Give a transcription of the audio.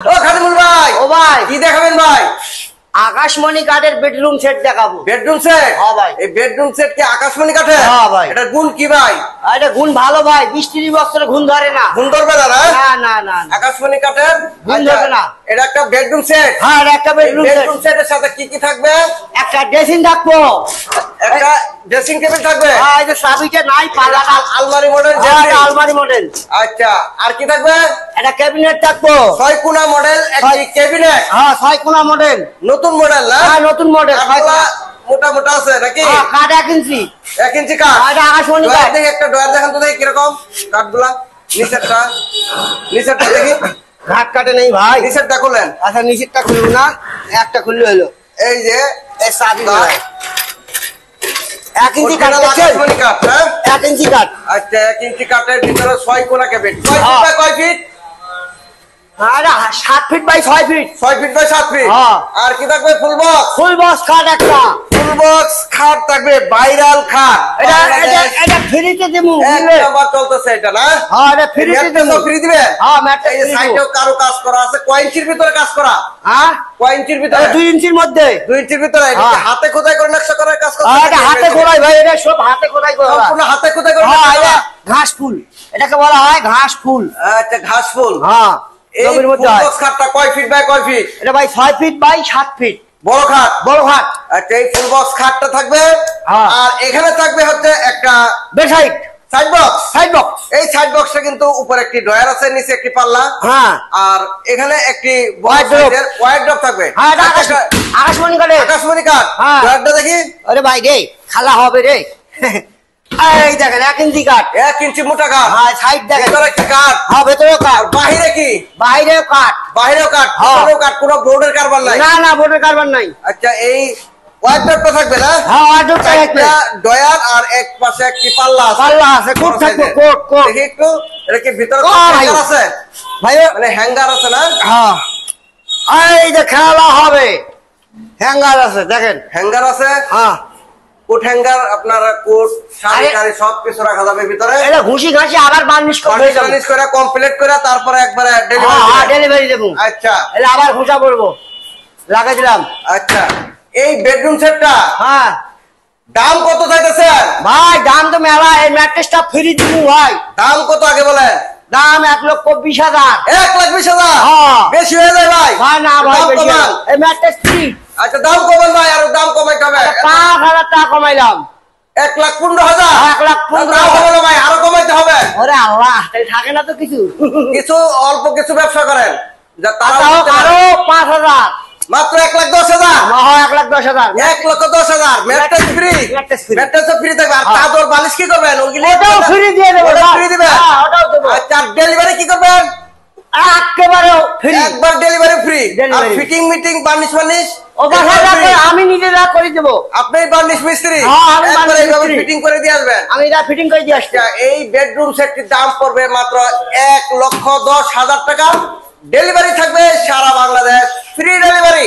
ও খাদিমুল ভাই, ও ভাই কি দেখাবেন ভাই? আকাশমণি কাঠের বেডরুম সেট দেখাবো। Bedroom set? হ্যাঁ ভাই। এই বেডরুম সেট কি আকাশমণি কাঠের? হ্যাঁ ভাই। এটা গুণ কি ভাই? এটা গুণ ভালো ভাই, 20-30 বছরে গুণ ধরে না। গুণ ধরবে না? না না না না। আকাশমণি কাঠের গুণ ধরবে না। এটা একটা বেডরুম সেট। হ্যাঁ, এটা একটা বেডরুম সেট। বেডরুম সেটের সাথে কি কি থাকবে? একটা ড্রেসিং থাকবো, একটা ড্রেসিং টেবিল থাকবে। হ্যাঁ, এই যে সাবিকে নাই পালা আলমারি মডেল। আলমারি মডেল। আচ্ছা, আর কি থাকবে? একটা ক্যাবিনেট থাকবো, 6 কোণা মডেল একটি ক্যাবিনেট। হ্যাঁ 6 কোণা মডেল, নতুন মডেল না? হ্যাঁ নতুন মডেল। মোটা মোটা আছে নাকি? হ্যাঁ, কাঠ 1 ইঞ্চি। 1 ইঞ্চি কাঠ। এটা আকাশমণি কাঠ। দেখি একটা ডয়ার দেখান তো, দেখি কিরকম কাঠগুলা। নিচেরটা দেখি। ঘাট কাটে নেই ভাই। নিচেরটা খুলেন। আচ্ছা, নিচেরটা খুলবো না, একটা খুললে হলো। এই যে এই চাবি 1 ইঞ্চি কাঠ। আকাশমণি কাঠ। হ্যাঁ 1 ইঞ্চি কাঠ। আচ্ছা, 1 ইঞ্চি কাঠের ভিতরে 6 কোণা ক্যাবিনেট। 6 ফিট বাই কয় feet? 7 feet by 6 feet. 6 feet by 7 feet. হ্যাঁ। আর কি থাকবে? Full box. ফুল বক্স খাট একটা। ফুল বক্স খাট থাকবে, ভাইরাল খাট। এটা ফ্রিতে দেবো। এক নাম্বার চলতেছে এটা না? হ্যাঁ, এটা ফ্রিতে দেবো। ফ্রি দিবে? হ্যাঁ, ম্যাট্রেস এই যে সাইডেও কারো কাজ করা আছে। কয় ইঞ্চির ভিতরে কাজ করা? হ্যাঁ, কয় ইঞ্চির ভিতরে? 2 ইঞ্চির মধ্যে। 2 ইঞ্চির ভিতরে। এটা কি হাতে খোদাই করে নকশা করার কাজ করতে? হ্যাঁ, এটা হাতে খোদাই ভাই, এটা সব হাতে খোদাই করা। সম্পূর্ণ হাতে খোদাই করে হ্যাঁ, নকশা এটা করা। ঘাস ফুল, এটাকে বলা হয় ঘাস ফুল। আচ্ছা, ঘাস ফুল। হ্যাঁ, এই জমির ফুল মধ্যে হয়। বক্স খাটটা কয় ফিট বাই কয় ফিট? এটা ভাই 6 ফিট বাই 7 ফিট। বড় খাট। বড় খাট। আচ্ছা, এই ফুল বক্স খাটটা থাকবে। হ্যাঁ। আর এখানে থাকবে হচ্ছে একটা beside side box. Side box. এই সাইড বক্সটা কিন্তু উপরে একটি ড্রয়ার আছে, নিচে একটি পাল্লা। হ্যাঁ। আর এখানে একটি Wardrobe। ওয়াইড্রপ থাকবে। হ্যাঁ, এটা আকাশমণি কাঠের। আকাশমণি কাঠ। হ্যাঁ। ড্রয়ারটা দেখি। আরে ভাই রে, খালা হবে রে। এই দেখেন 1 ইঞ্চি কাঠ। 1 ইঞ্চি মোটা কাঠ। হ্যাঁ, সাইড দেখেন। ভিতরে কি কাঠ? হ্যাঁ, ভেতরেও কাঠ। বাহিরে কি? বাইরেও কাঠ। বাহিরেও কাঠ। হ্যাঁ। ভিতরেও কাঠ। কোনো বোর্ডের কারবার নাই। না না, বোর্ডের কারবার নাই। আচ্ছা, এই ওয়াইড্রপটা থাকবে না? হ্যাঁ, ওয়ার্ডরোবটা থাকবে। একটা ড্রয়ার আর এক পাশে একটি পাল্লা আছে। পাল্লা আছে, কোট থাকবে, কোট কোট। দেখি একটু। এটা কি ভিতরে ও ভাই। হ্যাঙ্গার আছে? ভাই মানে হ্যাঙ্গার আছে না? হ্যাঁ, এই যে খেলা হবে, হ্যাঙ্গার আছে দেখেন। হ্যাঙ্গার আছে। হ্যাঁ, কোট হ্যাঙ্গার, আপনার কোট, শাড়ি আরে- টাড়ি সব কিছু রাখা যাবে ভিতরে। এটা ঘুষি ঘাসি আবার বার্নিশ করে দেবো। ফার্নিশ করে কমপ্লিট করে তারপরে একবারে হ্যাঁ, ডেলিভারি। ডেলিভারি দেবো। আচ্ছা এটা আবার ঘুষা করবো, লাগাই দিলাম। আচ্ছা, এই বেডরুম সেটটা হ্যাঁ দাম কত চাইতেছেন ভাই, দাম তো মেলা। এই ম্যাট্রেসটা ফ্রি দিব ভাই। দাম কত আগে বলেন? দাম 1,20,000। 1,20,000? হ্যাঁ। বেশি হয়ে যায় ভাই। ভাই না ভাই, দাম বেশি কমান। না। এই ম্যাট্রেস ফ্রি। আচ্ছা, দাম কমান ভাই, আর দাম কমাইতে হবে। 5,000 টাকা কমাইলাম। 1,15,000? 1,15,000 ভাই, আরো কমাইতে হবে। ওরে আল্লাহ, তাই থাকে না তো কিছু। কিছু অল্প কিছু ব্যবসা করেন যা তারা আচ্ছা, হোক আরো 5,000। মাত্র 1,10,000? 1,10,000। 1,10,000 mattress free. Mattress free। Mattress free থাকবে। আর হ্যাঁ। চাদর বালিশ কি করবেন? ওগুলি ওটাও ফ্রি দিয়ে দেবো। ফ্রি দিবেন? হ্যাঁ, ওটাও দেবো। আচ্ছা, ডেলিভারি কি করবেন? একেবারে ফ্রি। একবার ডেলিভারি ফ্রি। আর Delivery fitting meeting varnish furnish ও বাসায় রাখবে, আমি নিজে যা করে দেবো। আপনি বার্নিশ মিস্ত্রি? হ্যাঁ, আমি একবার বার্নিশ এইভাবে মিস্ত্রি। ফিটিং করে দিয়ে আসবেন। আমি যা ফিটিং করে দিয়ে আসছি। আচ্ছা, এই বেডরুম সেটটির দাম পড়বে মাত্র 1,10,000 টাকা। ডেলিভারি থাকবে সারা বাংলাদেশ, ফ্রি ডেলিভারি।